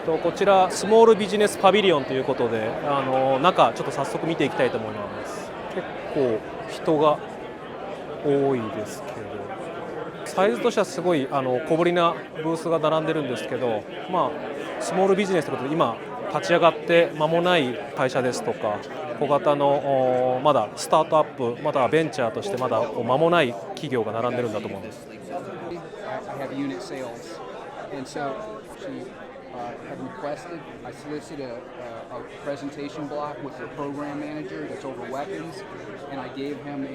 こちらスモールビジネスパビリオンということで、中ちょっと早速見ていきたいと思います。結構人が多いですけど、サイズとしてはすごい小ぶりなブースが並んでるんですけど、スモールビジネスということで今立ち上がって間もない会社ですとか、小型のまだスタートアップ、またはベンチャーとしてまだ間もない企業が並んでるんだと思います。Had requested, I solicited a presentation block with the program manager that's over weapons, and I gave him a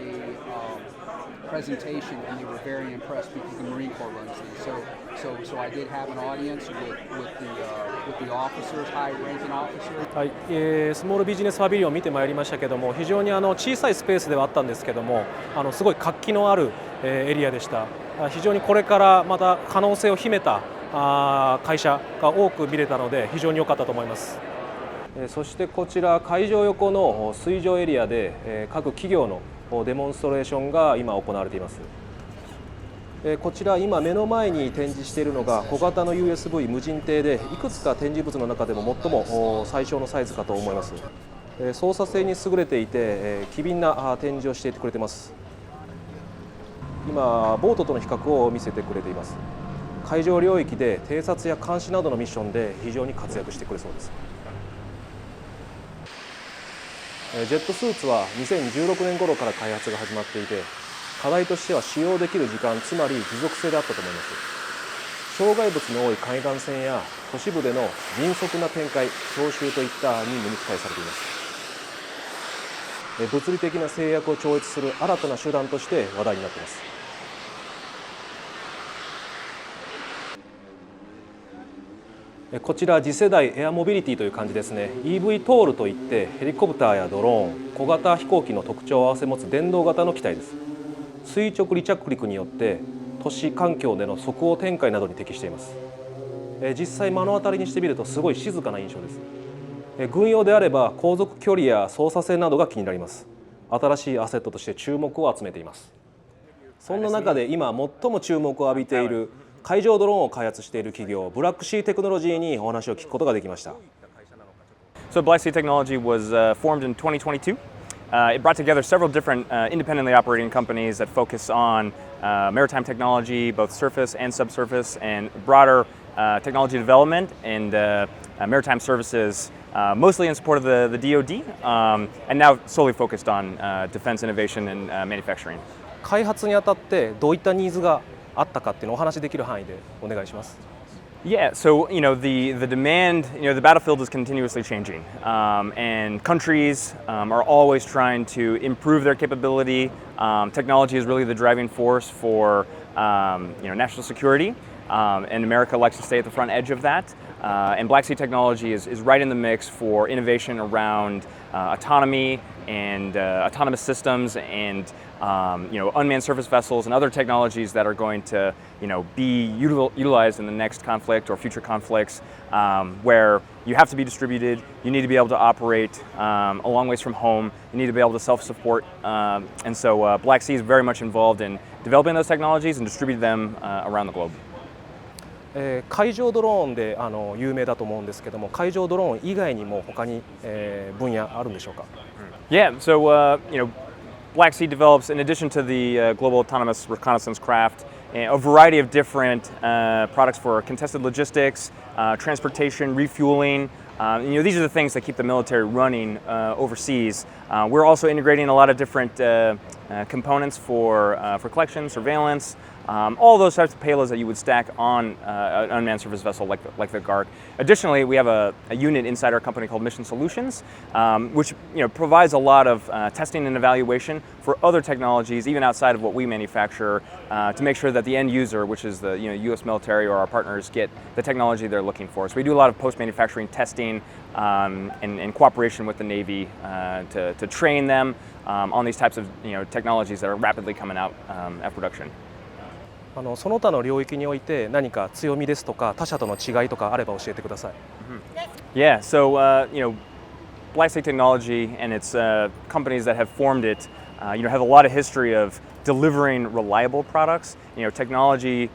presentation, and they were very impressed because the Marine Corps runs these. So I did have an audience with the officers, high-ranking officers. はい、スモールビジネスパビリオンを見てまいりましたけども、非常に小さいスペースではあったんですけども、すごい活気のあるエリアでした。非常にこれからまた可能性を秘めた会社が多く見れたので非常に良かったと思います。そしてこちら会場横の水上エリアで各企業のデモンストレーションが今行われています。こちら今目の前に展示しているのが小型の USV 無人艇で、いくつか展示物の中でも最も最小のサイズかと思います。操作性に優れていて機敏な展示をしていてくれています。今ボートとの比較を見せてくれています。海上領域で偵察や監視などのミッションで非常に活躍してくれそうです。ジェットスーツは2016年頃から開発が始まっていて、課題としては使用できる時間、つまり持続性であったと思います。障害物の多い海岸線や都市部での迅速な展開、徴収といった任務に期待されています。物理的な制約を超越する新たな手段として話題になっています。こちら次世代エアモビリティという感じですね。 EV トールといってヘリコプターやドローン、小型飛行機の特徴を併せ持つ電動型の機体です。垂直離着陸によって都市環境での即応展開などに適しています。実際目の当たりにしてみるとすごい静かな印象です。軍用であれば航続距離や操作性などが気になります。新しいアセットとして注目を集めています。そんな中で今最も注目を浴びている海上ドローンを開発している企業BlackSea Technologiesにお話を聞くことができました。So BlackSea Technology was formed in 2022. It brought together several different independently operating companies that focus on maritime technology, both surface and subsurface, and broader technology development and maritime services, mostly in support of the DoD, and now solely focused on defense innovation and manufacturing. 開発にあたってどういったニーズがあったかっていうのをお話しできる範囲でお願いします。Yeah, so the demand, the battlefield is continuously changing, and countries are always trying to improve their capability. Technology is really the driving force for national security, and America likes to stay at the front edge of that. And BlackSea Technology is right in the mix for innovation around autonomy and autonomous systems and unmanned surface vessels and other technologies that are going to be utilized in the next conflict or future conflicts, where you have to be distributed, you need to be able to operate a long ways from home, you need to be able to self-support, and so BlackSea is very much involved in developing those technologies and distributing them around the globe. 海上ドローンで有名だと思うんですけども、海上ドローン以外にも他に分野あるんでしょうか。Yeah, so BlackSea develops, in addition to the global autonomous reconnaissance craft, a variety of different products for contested logistics, transportation, refueling. These are the things that keep the military running overseas. We're also integrating a lot of different components for collection, surveillance, all those types of payloads that you would stack on an unmanned surface vessel like the GARC. Additionally, we have a unit inside our company called Mission Solutions, which provides a lot of testing and evaluation for other technologies, even outside of what we manufacture, to make sure that the end user, which is the U.S. military or our partners, get the technology they're looking for. So we do a lot of post-manufacturing testing in cooperation with the Navy to train them on these types of technologies that are rapidly coming out at production. その他の領域において何か強みですとか他社との違いとかあれば教えてください。Yeah, so BlackSea Technology and its companies that have formed it have a lot of history of delivering reliable products. There's technology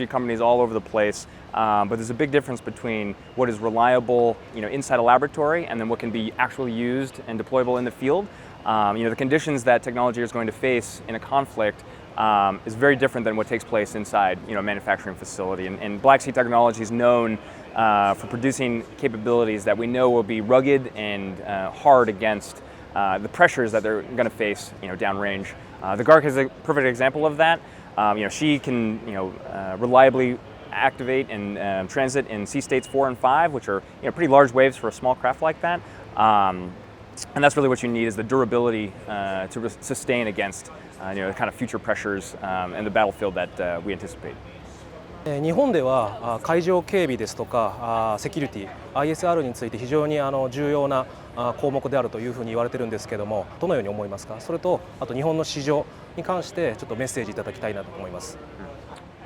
companies all over the place, but there's a big difference between what is reliable, inside a laboratory, and then what can be actually used and deployable in the field. The conditions that technology is going to face in a conflict is very different than what takes place inside, a manufacturing facility. And BlackSea Technologies is known for producing capabilities that we know will be rugged and hard against the pressures that they're going to face, downrange. The GARC is a perfect example of that. She can, reliably activate and transit in sea states 4 and 5, which are, pretty large waves for a small craft like that. And that's really what you need, is the durability to sustain against, the kind of future pressures and the battlefield that we anticipate. 日本では海上警備ですとかセキュリティ ISR について非常に重要な項目であるというふうに言われてるんですけども、どのように思いますか？それとあと日本の市場に関してちょっとメッセージいただきたいなと思います。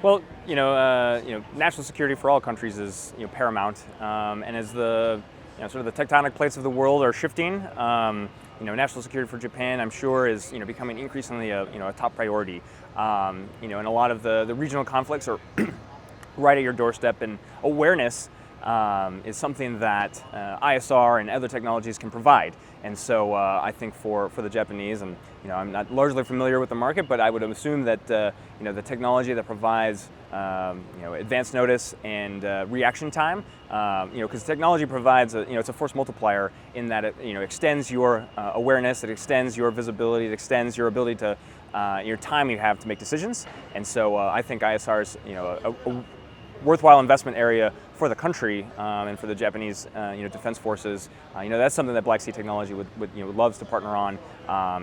Well, national security for all countries is paramount, and as the sort of the tectonic plates of the world are shifting, national security for Japan, I'm sure, is becoming increasingly a top priority. And a lot of the regional conflicts are right at your doorstep, and awareness is something that ISR and other technologies can provide. And so I think for the Japanese, and I'm not largely familiar with the market, but I would assume that the technology that provides advance notice and reaction time, because technology provides it's a force multiplier in that it extends your awareness, it extends your visibility, it extends your ability to your time you have to make decisions. And so I think ISR is a worthwhile investment area for the country and for the Japanese defense forces. That's something that BlackSea Technology would loves to partner on,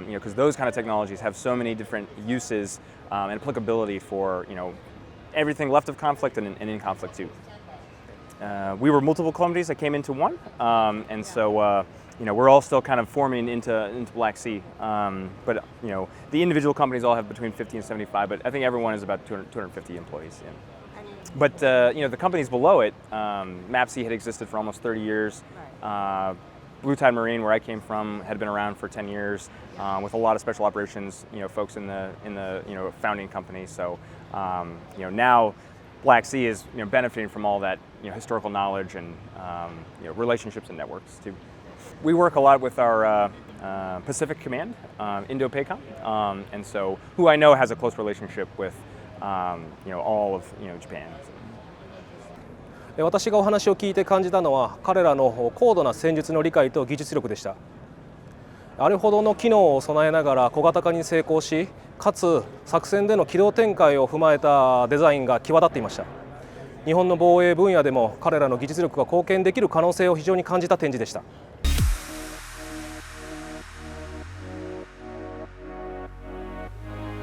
because those kind of technologies have so many different uses and applicability for everything left of conflict and in conflict too. We were multiple companies that came into one, and so we're all still kind of forming into BlackSea. But the individual companies all have between 50 and 75, but I think everyone is about 250 employees. Yeah. But the companies below it, MAPSEA had existed for almost 30 years. Blue Tide Marine, where I came from, had been around for 10 years, with a lot of special operations, folks in the founding company. So now BlackSea is benefiting from all that historical knowledge and relationships and networks too. We work a lot with our Pacific Command, Indo-PACOM, and so who I know has a close relationship with all of Japan. 私がお話を聞いて感じたのは彼らの高度な戦術の理解と技術力でした。あれほどの機能を備えながら小型化に成功し、かつ作戦での機動展開を踏まえたデザインが際立っていました。日本の防衛分野でも彼らの技術力が貢献できる可能性を非常に感じた展示でした。